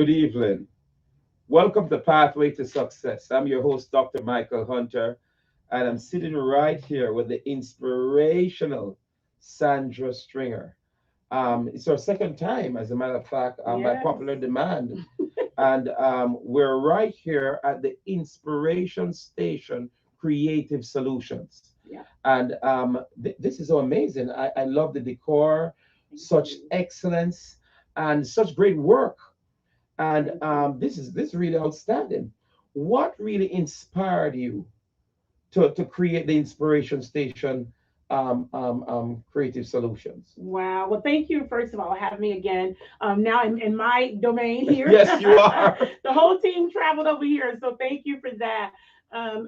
Good evening. Welcome to Pathway to Success. I'm your host, Dr. Michael Hunter, and I'm sitting right here with the inspirational Sandra Stringer. It's our second time, as a matter of fact, by Yes. popular demand. And we're right here at the Inspiration Station Creative Solutions. Yeah. And this is so amazing. I love the decor, Thank such you. excellence, and such great work. And Thank you. this is really outstanding. What really inspired you to create the Inspiration Station Creative Solutions? Wow. Well, thank you, first of all, having me again. Now in my domain here. Yes, you are. The whole team traveled over here. So thank you for that.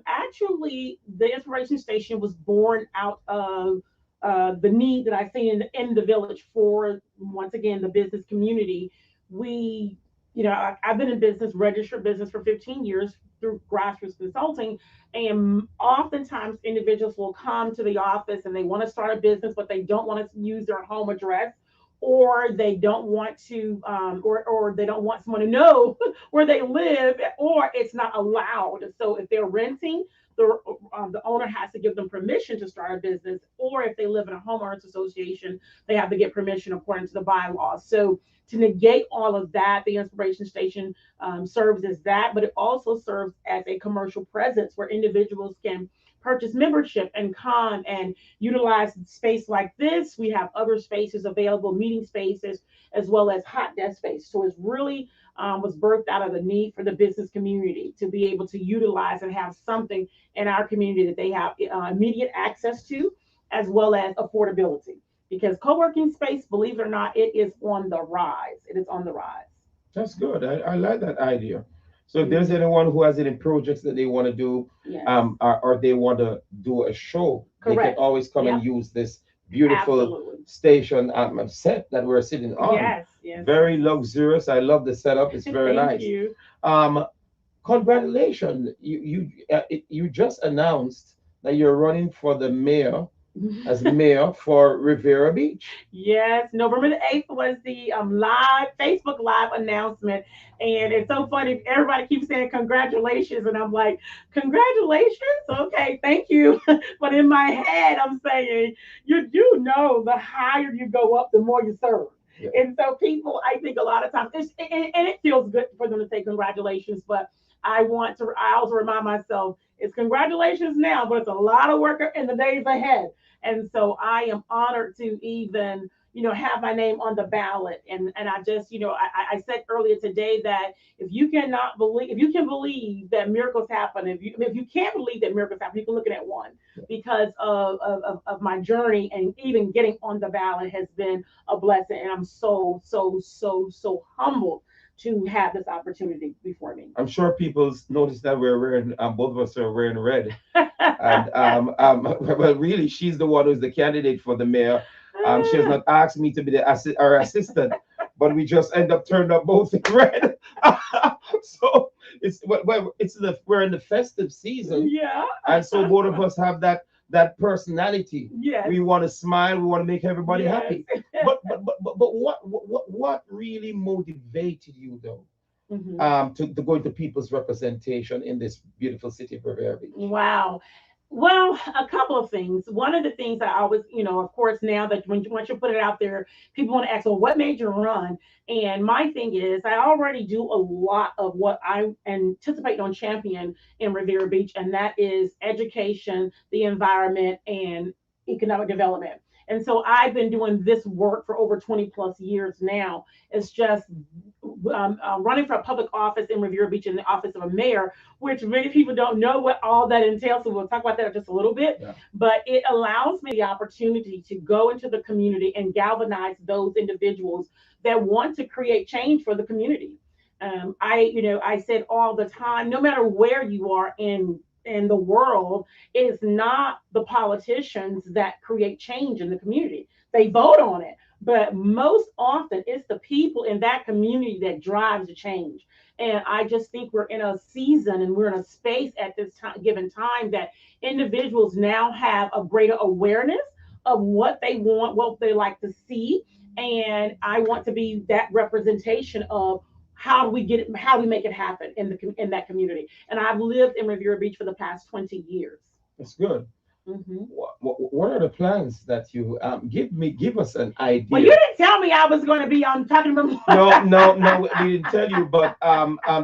Actually, the Inspiration Station was born out of the need that I see in the village for, once again, the business community. We, I've been in business, registered business for 15 years through grassroots consulting. And oftentimes individuals will come to the office and they want to start a business, but they don't want to use their home address, or they don't want to, or they don't want someone to know where they live, or it's not allowed. So if they're renting, the owner has to give them permission to start a business, or if they live in a homeowners association, they have to get permission according to the bylaws. So to negate all of that, the Inspiration Station serves as that, but it also serves as a commercial presence where individuals can purchase membership and come and utilize space like this. We have other spaces available, meeting spaces, as well as hot desk space. So it's really was birthed out of the need for the business community to be able to utilize and have something in our community that they have immediate access to, as well as affordability. Because co-working space, believe it or not, it is on the rise. It is on the rise. That's good. I like that idea. So if there's Mhm. anyone who has any projects that they want to do, Yes, or they want to do a show, they can correct. always come and Yep, use this beautiful absolutely. station set that we're sitting on. Yes, yes, yes, Very yes. luxurious. I love the setup. It's very Thank nice. you. Um, Congratulations. You just announced that you're running for the mayor as mayor for Rivera Beach. Yes, November the 8th was the live Facebook live announcement. And it's so funny. Everybody keeps saying congratulations. And I'm like, congratulations? Okay, thank you. But in my head, I'm saying, you do know the higher you go up, the more you serve. Yeah. And so people, I think a lot of times, and it feels good for them to say congratulations, but I also remind myself, it's congratulations now, but it's a lot of work in the days ahead. And so I am honored to even, have my name on the ballot. And I just, I said earlier today that if you can believe that miracles happen, if you can't believe that miracles happen, you can look at one, because of my journey, and even getting on the ballot has been a blessing. And I'm so, so, so, so humbled to have this opportunity before me. I'm sure people noticed that we're wearing, both of us are wearing red. And well, really, she's the one who's the candidate for the mayor. She has not asked me to be our assistant, but we just end up turning up both in red. So we're in the festive season, Yeah. and so both of us have that personality. Yes. We want to smile. We want to make everybody Yes. happy. But what really motivated you though? Mhm. To go into people's representation in this beautiful city of Rivera Beach. Wow. Well, a couple of things. One of the things I always, of course, now that once you put it out there, people want to ask, well, what made you run? And my thing is, I already do a lot of what I anticipate on champion in Rivera Beach, and that is education, the environment, and economic development. And so I've been doing this work for over 20 plus years now. It's just running for a public office in Rivera Beach in the office of a mayor, which many people don't know what all that entails. So we'll talk about that in just a little bit. Yeah. But it allows me the opportunity to go into the community and galvanize those individuals that want to create change for the community. I said all the time, no matter where you are in the world, it is not the politicians that create change in the community. They vote on it, but most often it's the people in that community that drives the change. And I just think we're in a season and we're in a space at this time, given time, that individuals now have a greater awareness of what they want, what they like to see. And I want to be that representation of how do we get it, how do we make it happen in in that community. And I've lived in Riviera Beach for the past 20 years. That's good. Hmm. What are the plans that you give us an Well, you idea? didn't tell me I was going to be on talking about. No, we didn't tell you, but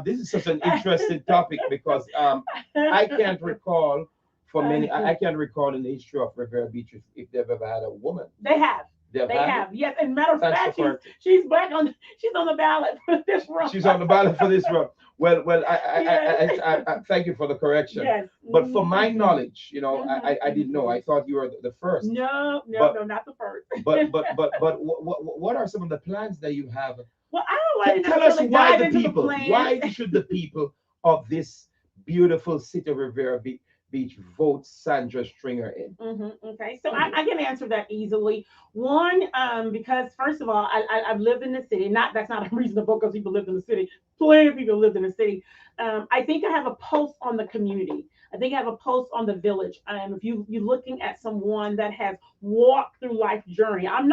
this is such an interesting topic because I can't recall for many. I can't recall in the history of Rivera Beach if they've ever had a woman. They have. They've They had it. have. Yes. And matter of Thanks for fact, correcting. she's back on. She's on the ballot for this run. She's on the ballot for this run. Well, Yes. I thank you for the correction. Yes. But for my Mhm. knowledge, Mhm. I didn't know. I thought you were the first. No, no, But no, not the first. what are some of the plans that you have? Well, I don't want to Tell us necessarily why dive the into the people, plans. why should the people of this beautiful city of Beach vote Sandra Stringer in? Okay, so I can answer that easily. One, because first of all, I've lived in the city. Not that's not unreasonable because people lived in the city. Plenty of people lived in the city. I think I have a pulse on the community. I think I have a pulse on the village. If you're looking at someone that has walked through life journey, I'm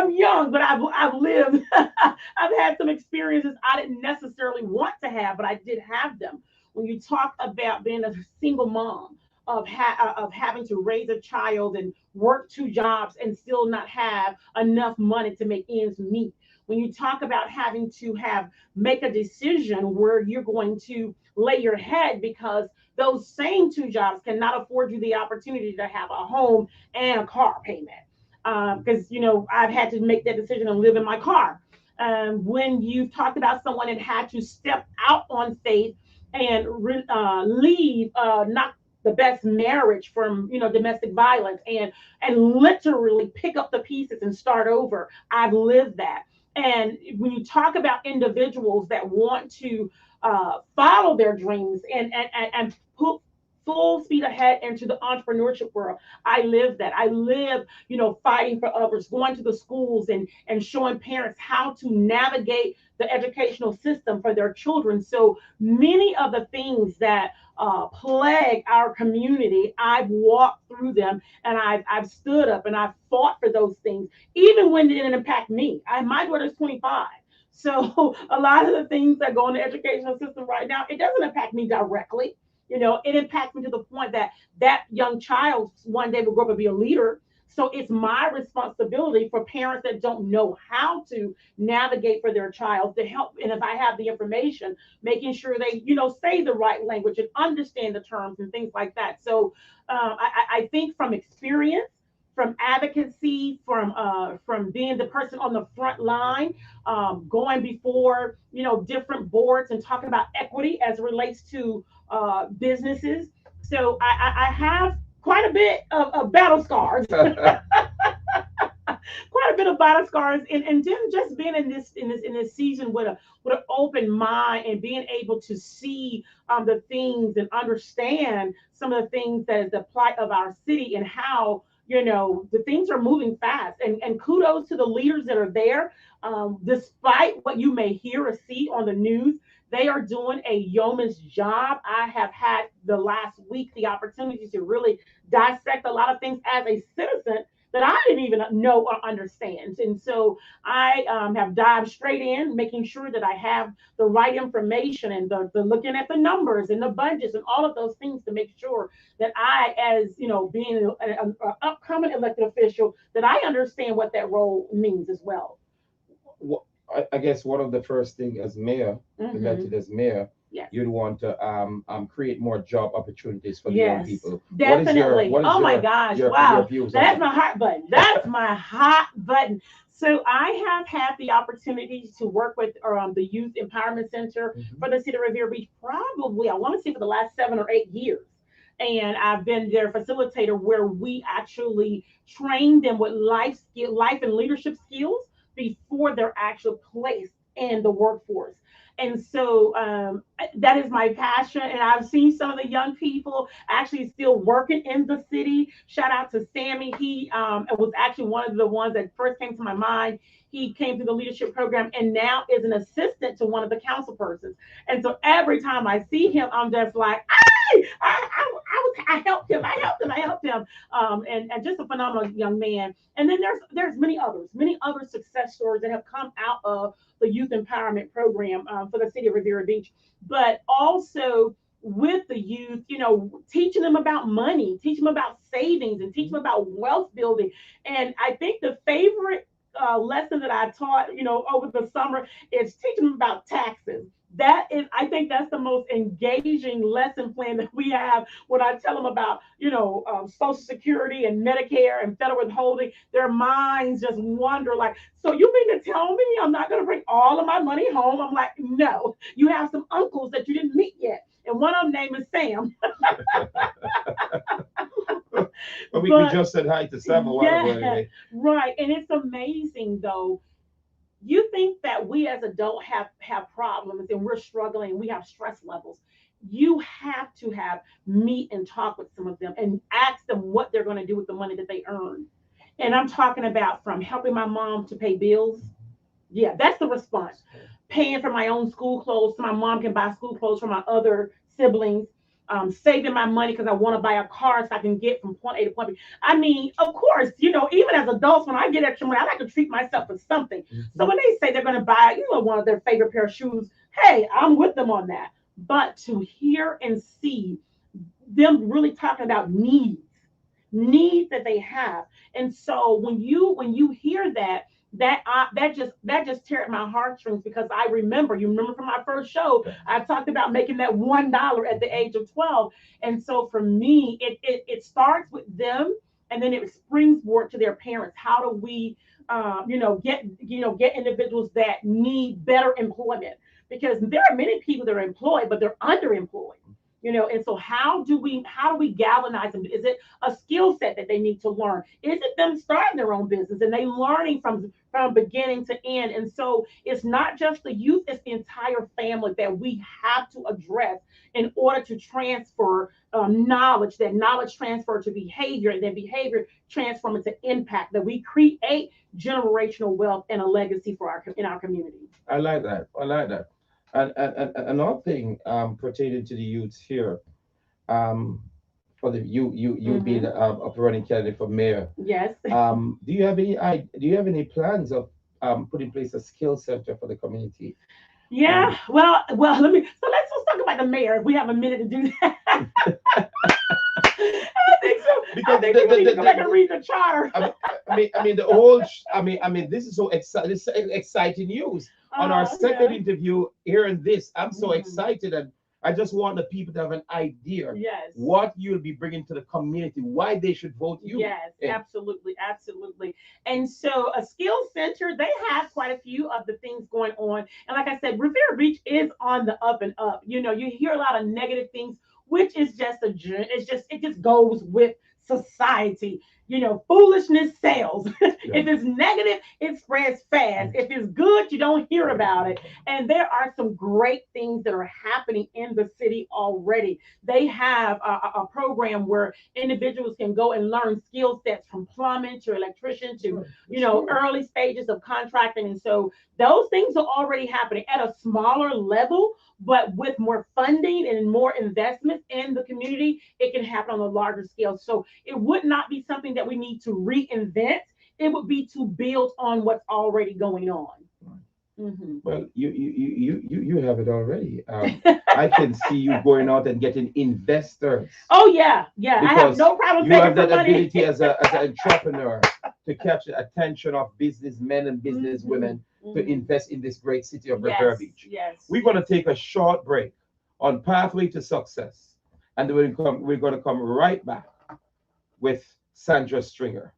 young, but I've lived. I've had some experiences I didn't necessarily want to have, but I did have them. When you talk about being a single mom, of having to raise a child and work two jobs and still not have enough money to make ends meet. When you talk about having to have make a decision where you're going to lay your head because those same two jobs cannot afford you the opportunity to have a home and a car payment. Because I've had to make that decision and live in my car. When you talk about someone that had to step out on faith and leave, not the best marriage from domestic violence, and literally pick up the pieces and start over. I've lived that. And when you talk about individuals that want to follow their dreams and put full speed ahead into the entrepreneurship world, I live that. I live, fighting for others, going to the schools and showing parents how to navigate the educational system for their children. So many of the things that plague our community, I've walked through them, and I've stood up and I've fought for those things, even when it didn't impact me. My daughter's 25. So a lot of the things that go in the educational system right now, it doesn't impact me directly. It impacts me to the point that that young child one day will grow up and be a leader. So it's my responsibility for parents that don't know how to navigate for their child to help. And if I have the information, making sure they, say the right language and understand the terms and things like that. So I think from experience, from advocacy, from being the person on the front line, going before different boards and talking about equity as it relates to businesses. So I have quite a bit of battle scars, quite a bit of battle scars, and then just being in this season with an open mind and being able to see the things and understand some of the things that is the plight of our city and how the things are moving fast, and kudos to the leaders that are there. Despite what you may hear or see on the news, they are doing a yeoman's job. I have had the last week the opportunity to really dissect a lot of things as a citizen that I didn't even know or understand. And so I have dived straight in, making sure that I have the right information and the looking at the numbers and the budgets and all of those things to make sure that I, as being an upcoming elected official, that I understand what that role means as well. I guess one of the first thing as mayor, Hmm. elected as mayor, Yes. you'd want to create more job opportunities for the young Yes, people. definitely. What is Oh my gosh, your wow. views Now on that's that? my hot button. That's my hot button. So I have had the opportunity to work with the Youth Empowerment Center Mhm. for the city of Revere Beach, probably, I want to say, for the last 7 or 8 years. And I've been their facilitator where we actually train them with life and leadership skills before they're actually placed in the workforce. And so that is my passion. And I've seen some of the young people actually still working in the city. Shout out to Sammy. He was actually one of the ones that first came to my mind. He came through the leadership program and now is an assistant to one of the council persons. And so every time I see him, I'm just like, I helped him. I helped him. And just a phenomenal young man. And then there's many other success stories that have come out of the youth empowerment program for the city of Riviera Beach. But also with the youth, teaching them about money, teaching them about savings, and teaching them about wealth building. And I think the favorite lesson that I taught, over the summer is teaching them about taxes. I think that's the most engaging lesson plan that we have when I tell them about, Social Security and Medicare and federal withholding. Their minds just wonder, like, so you mean to tell me I'm not going to bring all of my money home? I'm like, no, you have some uncles that you didn't meet yet. And one of them name is Sam. But we just said hi to Sam a while ago. Anyway. Right. And it's amazing, though. You think that we as adults have problems and we're struggling, we have stress levels. You have to meet and talk with some of them and ask them what they're going to do with the money that they earn. And I'm talking about from helping my mom to pay bills. Yeah, that's the response. Paying for my own school clothes so my mom can buy school clothes for my other siblings. Saving my money because I want to buy a car so I can get from point A to point B. I mean, of course, even as adults, when I get extra money, I like to treat myself with something. Mm-hmm. So when they say they're going to buy, one of their favorite pair of shoes, hey, I'm with them on that. But to hear and see them really talking about needs that they have. And so when you hear that just tear at my heartstrings, because you remember from my first show, I talked about making that $1 at the age of 12. And so for me, it starts with them, and then it springboard to their parents. How do we get individuals that need better employment? Because there are many people that are employed, but they're underemployed. And so how do we galvanize them? Is it a skill set that they need to learn? Is it them starting their own business and they learning from beginning to end? And so it's not just the youth, it's the entire family that we have to address in order to transfer knowledge, that knowledge transfer to behavior, and then behavior transform into impact, that we create generational wealth and a legacy in our community. I like that. And another thing pertaining to the youths here, for the you being up running candidate for mayor. Yes. Do you have any plans of putting in place a skill center for the community? Yeah. Well. Let's talk about the mayor. If we have a minute to do that. I think so. Because we need to go back and read the charter. This is so exciting. This is exciting news. On our second interview, hearing this, I'm so excited, and I just want the people to have an idea what you'll be bringing to the community, why they should vote you. Yes, absolutely. And so a skills center, they have quite a few of the things going on. And like I said, Riviera Beach is on the up and up. You hear a lot of negative things, which is it just goes with society. Foolishness sells. If it's negative, it spreads fast. If it's good, you don't hear about it. And there are some great things that are happening in the city already. They have a program where individuals can go and learn skill sets from plumbing to electrician to, early stages of contracting. And so those things are already happening at a smaller level, but with more funding and more investment in the community, it can happen on a larger scale. So it would not be something that we need to reinvent. It would be to build on what's already going on. Mm-hmm. Well, you have it already. I can see you going out and getting investors. Oh yeah. I have no problem. You have that ability as an entrepreneur to catch the attention of businessmen and businesswomen to invest in this great city of Riviera Beach. Yes. We're going to take a short break on Pathway to Success, and then we're going to come right back with Shandra Stringer.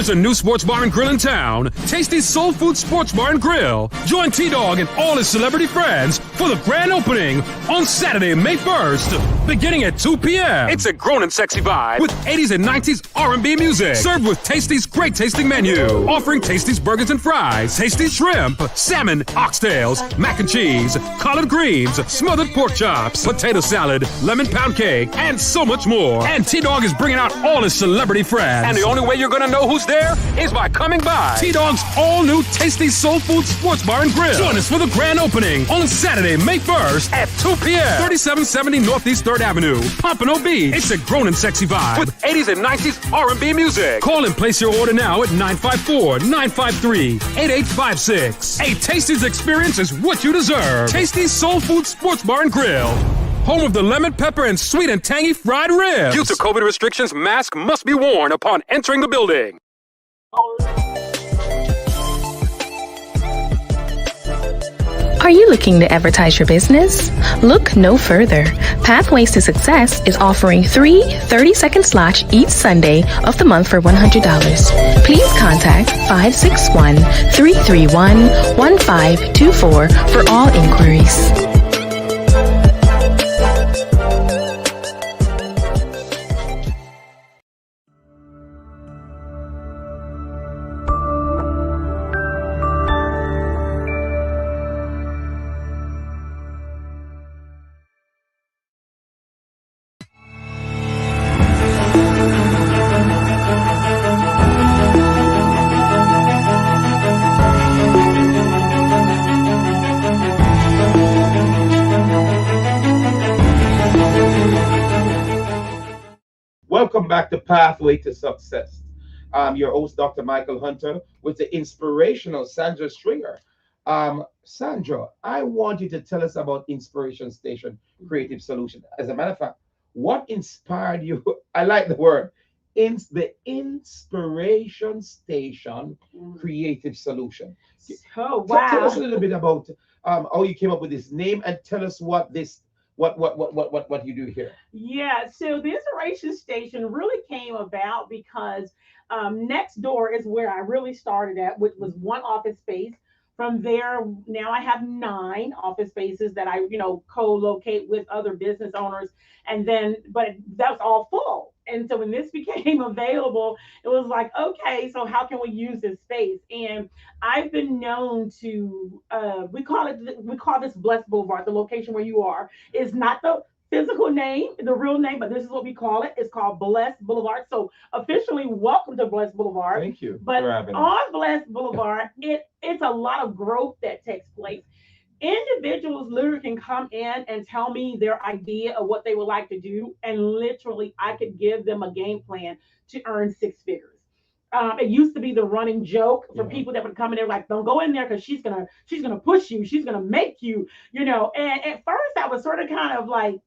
There's a new sports bar and grill in town, Tasty Soul Food Sports Bar and Grill. Join T-Dog and all his celebrity friends for the grand opening on Saturday, May 1st, beginning at 2 p.m. It's a grown and sexy vibe with 80s and 90s R&B music, served with Tasty's great tasting menu, offering Tasty's burgers and fries, Tasty shrimp, salmon, oxtails, mac and cheese, collard greens, smothered pork chops, potato salad, lemon pound cake, and so much more. And T-Dog is bringing out all his celebrity friends. And the only way you're gonna know who's there is by coming by T-Dog's all-new Tasty Soul Food Sports Bar and Grill. Join us for the grand opening on Saturday, May 1st at 2 p.m. 3770 Northeast 3rd Avenue, Pompano Beach. It's a grown and sexy vibe with 80s and 90s R&B music. Call and place your order now at 954-953-8856. A Tasty's experience is what you deserve. Tasty's Soul Food Sports Bar and Grill. Home of the lemon pepper and sweet and tangy fried ribs. Due to COVID restrictions, mask must be worn upon entering the building. Are you looking to advertise your business? Look no further. Pathways to Success is offering 3 30-second slots each Sunday of the month for $100. Please contact 561-331-1524 for all inquiries. Welcome back to Pathway to Success. I'm your host, Dr. Michael Hunter, with the inspirational Shandra Stringer. Sandra, I want you to tell us about Inspiration Station Creative Solution. As a matter of fact, what inspired you? I like the word. The Inspiration Station Creative Solution. Oh, Tell wow. us a little bit about how you came up with this name, and tell us what you do here. Yeah, so the Inspiration Station really came about because next door is where I really started at, which was one office space. From there, now I have 9 office spaces that I, co-locate with other business owners. And then, but that's all full. And so when this became available, it was like, okay, so how can we use this space? And I've been known to, we call this Blessed Boulevard, the location where you are, is not the physical name, the real name, but this is what we call it. It's called Blessed Boulevard. So officially, welcome to Blessed Boulevard. Thank you. But for having us. on Blessed Boulevard, it's a lot of growth that takes place. Individuals literally can come in and tell me their idea of what they would like to do, and literally I could give them a game plan to earn 6 figures. It used to be the running joke for people that would come in there like, don't go in there because she's gonna push you, she's gonna make you, And at first I was sort of kind of like,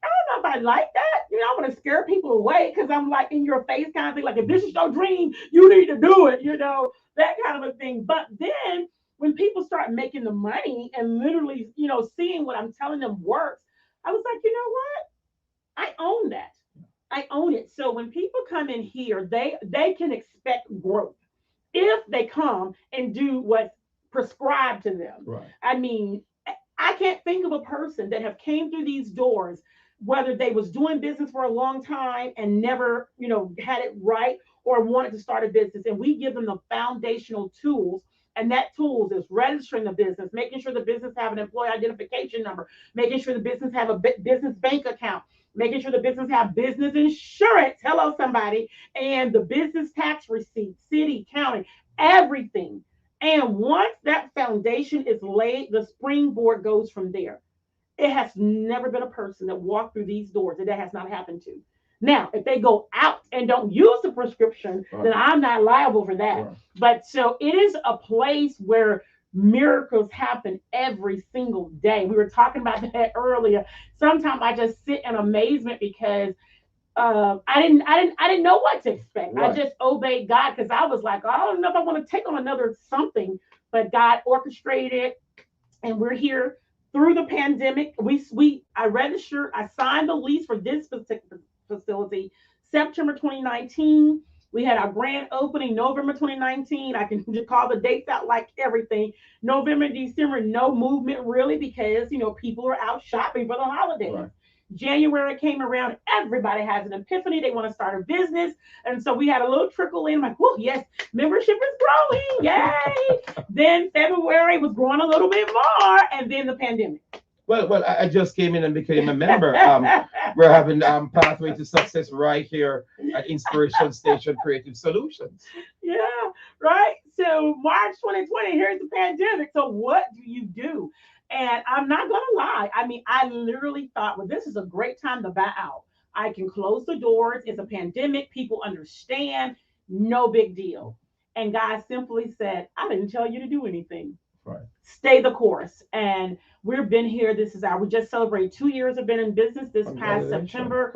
I don't know if I like that. I want to scare people away because I'm like in your face kind of thing. Like, if this is your dream, you need to do it, that kind of a thing. But then when people start making the money and literally, seeing what I'm telling them works, I was like, you know what? I own that. I own it. So when people come in here, they can expect growth if they come and do what's prescribed to them. Right. I mean, I can't think of a person that have came through these doors, whether they was doing business for a long time and never, had it right, or wanted to start a business. And we give them the foundational tools. And that tools is registering the business, making sure the business have an employee identification number, making sure the business have a business bank account, making sure the business have business insurance. Hello, somebody. And the business tax receipt, city, county, everything. And once that foundation is laid, the springboard goes from there. It has never been a person that walked through these doors that has not happened to. Now, if they go out and don't use the prescription, then I'm not liable for that. Right. But so it is a place where miracles happen every single day. We were talking about that earlier. Sometimes I just sit in amazement because I didn't know what to expect. Right. I just obeyed God because I was like, I don't know if I want to take on another something, but God orchestrated, and we're here through the pandemic. I signed the lease for this particular facility September 2019. We had our grand opening November 2019. I can just call the dates out like everything. November, December, no movement really because, people are out shopping for the holidays. Right. January came around, everybody has an epiphany. They want to start a business. And so we had a little trickle in, like, oh, yes, membership is growing. Yay. Then February was growing a little bit more. And then the pandemic. Well, I just came in and became a member. We're having Pathway to Success right here at Inspiration Station Creative Solutions. Yeah, right. So March 2020, here's the pandemic. So what do you do? And I'm not going to lie. I mean, I literally thought, well, this is a great time to buy out. I can close the doors. It's a pandemic. People understand. No big deal. And God simply said, I didn't tell you to do anything. Right. Stay the course. And we've been here. We just celebrated 2 years of being in business this past September.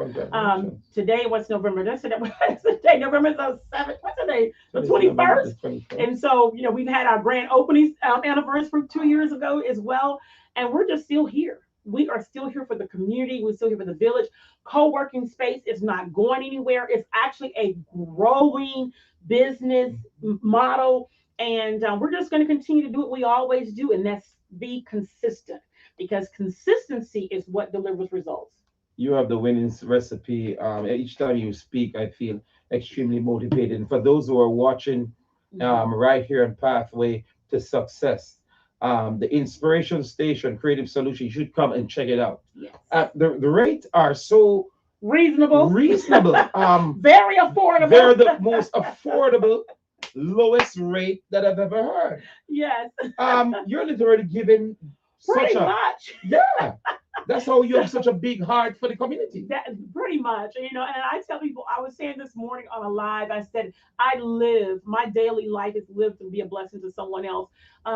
Today, what's November? What's today? November the 7th. What's today? The 21st. And so, we've had our grand opening anniversary 2 years ago as well. And we're just still here. We are still here for the community. We're still here for the village. Co-working space is not going anywhere. It's actually a growing business model. And we're just going to continue to do what we always do, and that's be consistent, because consistency is what delivers results. You have the winning recipe. Each time you speak, I feel extremely motivated. And for those who are watching right here on Pathway to Success, the Inspiration Station Creative Solution, you should come and check it out. Yes. The rates are so reasonable. Very affordable. They're the most affordable, lowest rate that I've ever heard. Yes. You're literally giving pretty much. Yeah. That's how you have such a big heart for the community. That pretty much, and I tell people, I was saying this morning on a live, I said, my daily life is lived to be a blessing to someone else.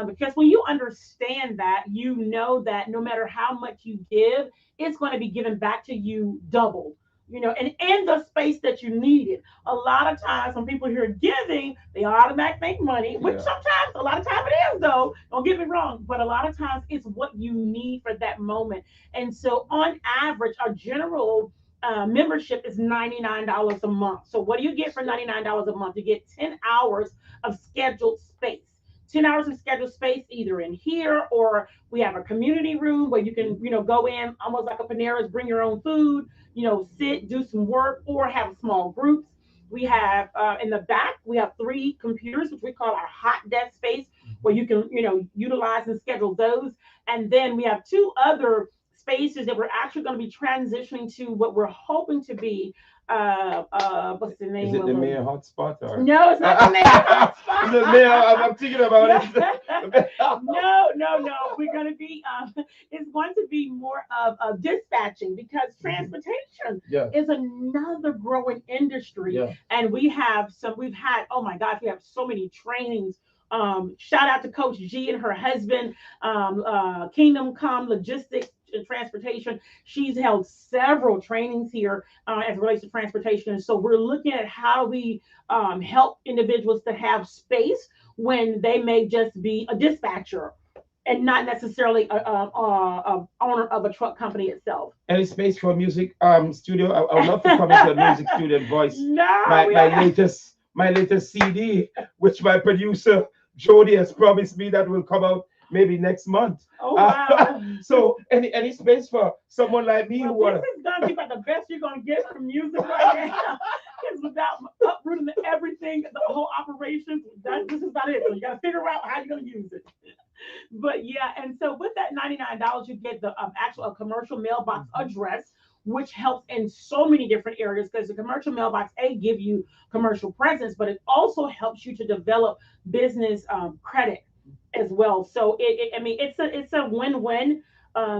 Because when you understand that, you know that no matter how much you give, it's going to be given back to you double. And in the space that you needed. A lot of times when people hear giving, they automatically make money, which sometimes, a lot of time it is though, don't get me wrong, but a lot of times it's what you need for that moment. And so on average, our general membership is $99 a month. So what do you get for $99 a month? You get 10 hours of scheduled space. 10 hours of scheduled space, either in here or we have a community room where you can, go in almost like a Panera's, bring your own food, sit, do some work, or have small groups. We have in the back, we have 3 computers, which we call our hot desk space, where you can, utilize and schedule those. And then we have 2 other spaces that we're actually going to be transitioning to what we're hoping to be. What's the name? Is it the mayor hotspot? Or? No, it's not the mayor hotspot. The mayor, I'm thinking about it. No. We're going to be, it's going to be more of dispatching, because transportation is another growing industry. Yeah. And we've had, oh my gosh, we have so many trainings. Shout out to Coach G and her husband, Kingdom Come Logistics and Transportation. She's held several trainings here as it relates to transportation. So we're looking at how we help individuals to have space when they may just be a dispatcher and not necessarily a owner of a truck company itself. Any space for a music studio? I would love to come into a music studio and voice my latest CD, which my producer Jody has promised me that will come out maybe next month. Oh wow! So any space for someone like me? This is gonna be about the best you're gonna get from music right now. Because without uprooting everything, the whole operation, this is about it. So you gotta figure out how you're gonna use it. But yeah, and so with that $99, you get the actual commercial mailbox address, which helps in so many different areas, because the commercial mailbox give you commercial presence, but it also helps you to develop business credit as well. So it's a win-win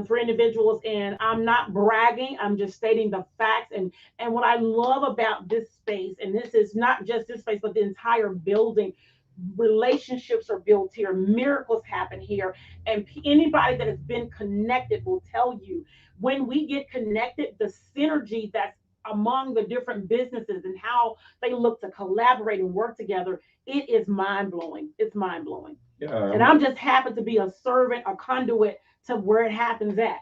for individuals, and I'm not bragging, I'm just stating the facts. And what I love about this space, and this is not just this space, but the entire building, relationships are built here, miracles happen here, and anybody that has been connected will tell you, when we get connected, the synergy that's among the different businesses and how they look to collaborate and work together, it is mind-blowing. It's mind-blowing. Yeah, and I'm just happy to be a servant, a conduit to where it happens at.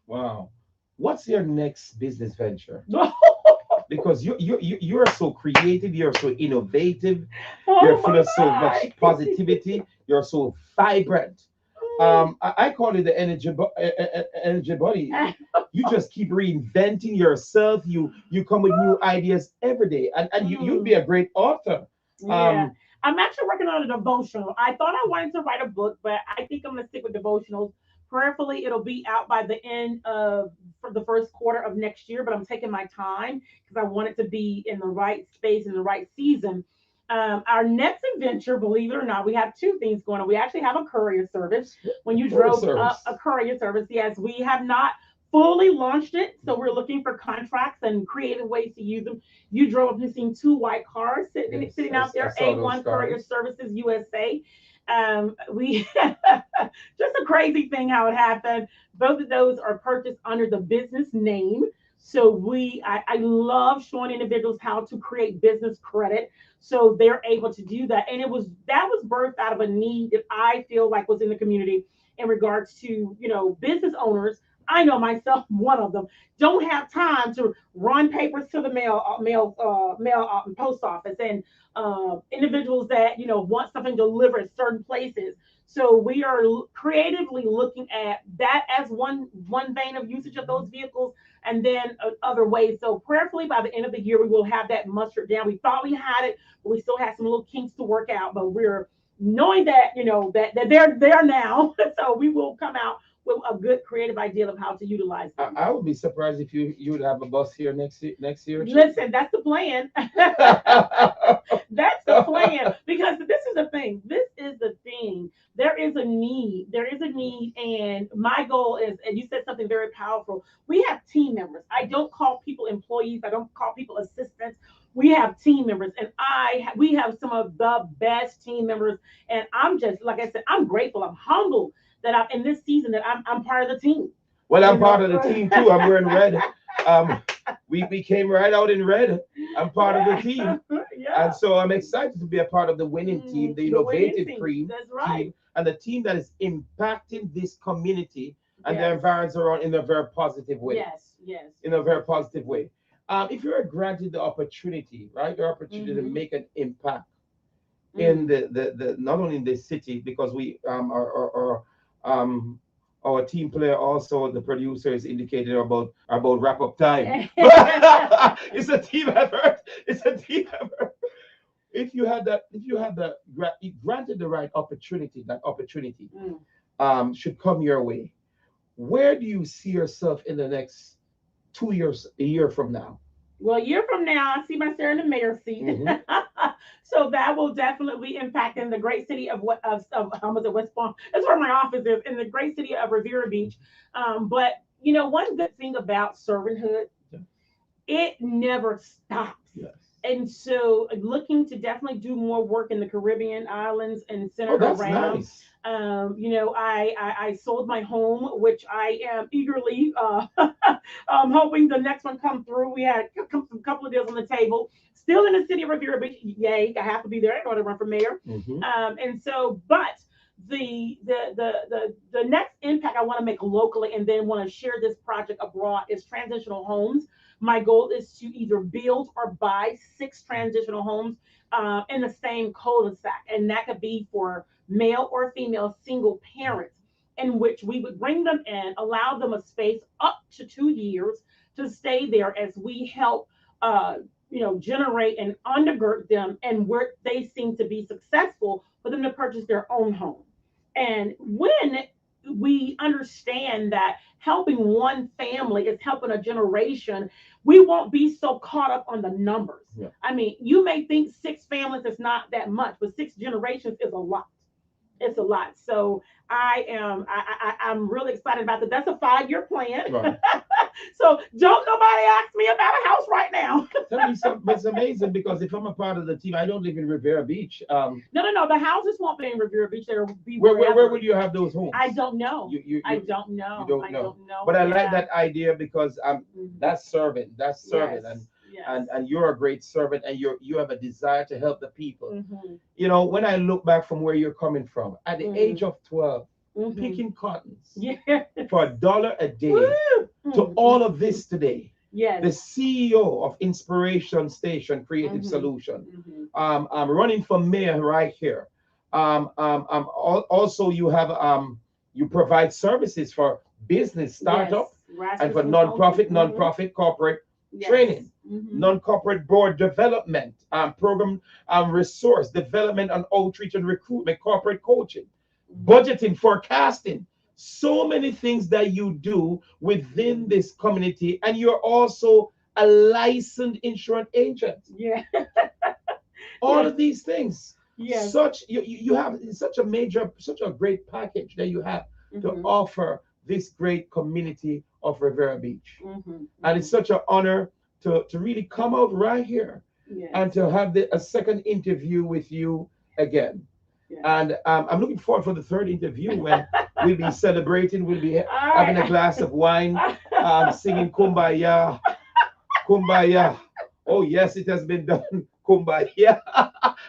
Wow. What's your next business venture? because you're so creative, you're so innovative, you're Oh full my of so much God. positivity, you're so vibrant. I call it the energy body. You just keep reinventing yourself. You come with new ideas every day, and you'd be Mm. a great author. Yeah. Um, I'm actually working on a devotional. I thought I wanted to write a book, but I think I'm going to stick with devotionals. Prayerfully, it'll be out by the end of for the first quarter of next year, but I'm taking my time because I want it to be in the right space in the right season. Our next adventure, believe it or not, we have two things going on. We actually have a courier service. When you for drove up service. a courier service, yes, we have not fully launched it, so we're looking for contracts and creative ways to use them. You drove up and seen two white cars Yes, sitting out I there, saw those A1 Courier cars. Services USA. We just a crazy thing how it happened. Both of those are purchased under the business name. So I love showing individuals how to create business credit so they're able to do that. And that was birthed out of a need that I feel like was in the community in regards to, business owners. I know myself, one of them, don't have time to run papers to the post office, and individuals that want something delivered at certain places. So we are creatively looking at that as one vein of usage of those vehicles, and then other ways. So prayerfully, by the end of the year, we will have that mustered down. We thought we had it, but we still have some little kinks to work out. But we're knowing that that they're there now, so we will come out with a good creative idea of how to utilize them. I would be surprised if you would have a bus here next year too. Listen, that's the plan. That's the plan. Because this is the thing. This is the thing. There is a need. There is a need. And my goal is, and you said something very powerful. We have team members. I don't call people employees. I don't call people assistants. We have team members, and we have some of the best team members. And I'm just, like I said, I'm grateful. I'm humbled that I'm in this season that I'm part of the team. Well, You I'm part know. of the team too. I'm wearing red. Um, we came right out in red. I'm part of the team. Yeah. And so I'm excited to be a part of the winning team, the The winning innovative team. cream That's right. team, and the team that is impacting this community and the Yes. environments around in a very positive way. Yes. Yes. In a very positive way. If you're granted the opportunity, right, the opportunity to Mhm. make an impact in Mm. the not only in the city, because we um our team player also, the producer, is indicated about wrap up time. It's a team effort. It's a team effort. If you had granted the right opportunity, that opportunity Mm. should come your way. Where do you see yourself in the next 2 years, a year from now? Well, a year from now, I see myself in the mayor's seat. Hmm. So that will definitely be impacting the great city of how much West Palm. That's where my office is, in the great city of Riviera Beach. But one good thing about servanthood, Yeah. it never stops. Yes. And so looking to definitely do more work in the Caribbean islands and Oh, centered that's around. nice. I sold my home, which I am eagerly hoping the next one come through. We had a couple of deals on the table. Still in the city of Riviera Beach. Yay, I have to be there. I got to run for mayor. Hmm. And so, but the next impact I want to make locally, and then want to share this project abroad, is transitional homes. My goal is to either build or buy 6 transitional homes in the same cul-de-sac, and that could be for male or female single parents, in which we would bring them in, allow them a space up to 2 years to stay there as we help, generate and undergird them, and where they seem to be successful for them to purchase their own home. And when we understand that helping one family is helping a generation, we won't be so caught up on the numbers. Yeah. I mean, you may think 6 families is not that much, but 6 generations is a lot. It's a lot. So I'm really excited about that. That's a 5-year plan. Right. So don't nobody ask me about a house right now. Tell me something. It's amazing because if I'm a part of the team, I don't live in Riviera Beach. No. The houses won't be in Riviera Beach. They'll be Where wherever. would you have those homes? I don't know. I You don't know. you don't I know. don't know. But I like Yeah. that idea because Mhm. that's serving. That's serving. Yes. Yes. And you're a great servant, and you have a desire to help the people. Mhm. When I look back from where you're coming from, at the Mhm. age of 12, Mhm. picking cottons Yeah. for $1 a day Woo! to Mhm. all of this today. Yes. the CEO of Inspiration Station Creative Solution. I'm running for mayor right here. Also, you provide services for business startup Yes. and for Consulting. non-profit corporate Yes. training, non-corporate board development, program resource development and outreach and recruitment, corporate coaching, budgeting, forecasting. So many things that you do within this community, and you're also a licensed insurance agent. Yeah. All Yes. of these things. Yes. You have such a great package that you have to offer this great community of Rivera Beach. And it's such an honor to really come out right here Yes. and to have a second interview with you again. Yes. And I'm looking forward for the third interview when we'll be celebrating, we'll be All having right. a glass of wine, singing Kumbaya, Kumbaya. Oh yes, it has been done. Kumbaya.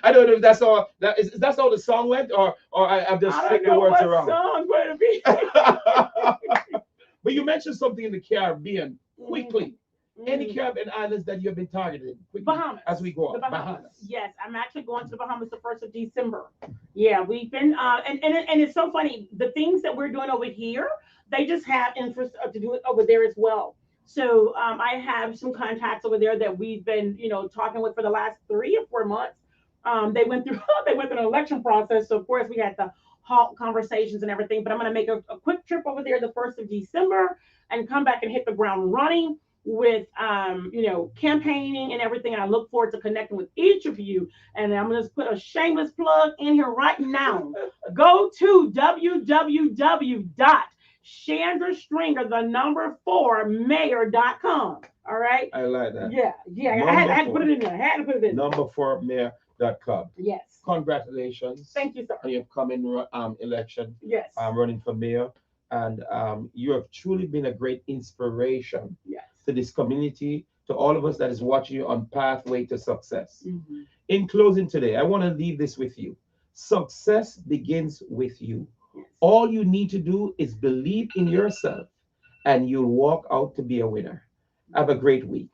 I don't know if that's all. That's how the song went, or I've just I flipped don't the know words what around. song going to be. But you mentioned something in the Caribbean quickly. Any Mhm. Caribbean islands that you have been targeting quickly Bahamas. as we go The on? Bahamas. Yes, I'm actually going to the Bahamas the 1st of December. Yeah, we've been, and it's so funny. The things that we're doing over here, they just have interest to do it over there as well. So I have some contacts over there that we've been, talking with for the last 3 or 4 months. They went through they went through an election process, so of course we had to halt conversations and everything. But I'm going to make a quick trip over there the 1st of December and come back and hit the ground running with campaigning and everything. And I look forward to connecting with each of you. And I'm going to put a shameless plug in here right now. Go to www.ShandraStringer, the number 4 mayor.com. All right. I like that. Yeah. I had to put it in there. Number 4 mayor.com. Yes. Congratulations. Thank you, sir. On your coming election. Yes. I'm running for mayor. And you have truly been a great inspiration Yes. to this community, to all of us that is watching you on pathway to success. In closing today, I want to leave this with you. Success begins with you. Yes. All you need to do is believe in yourself and you'll walk out to be a winner. Have a great week.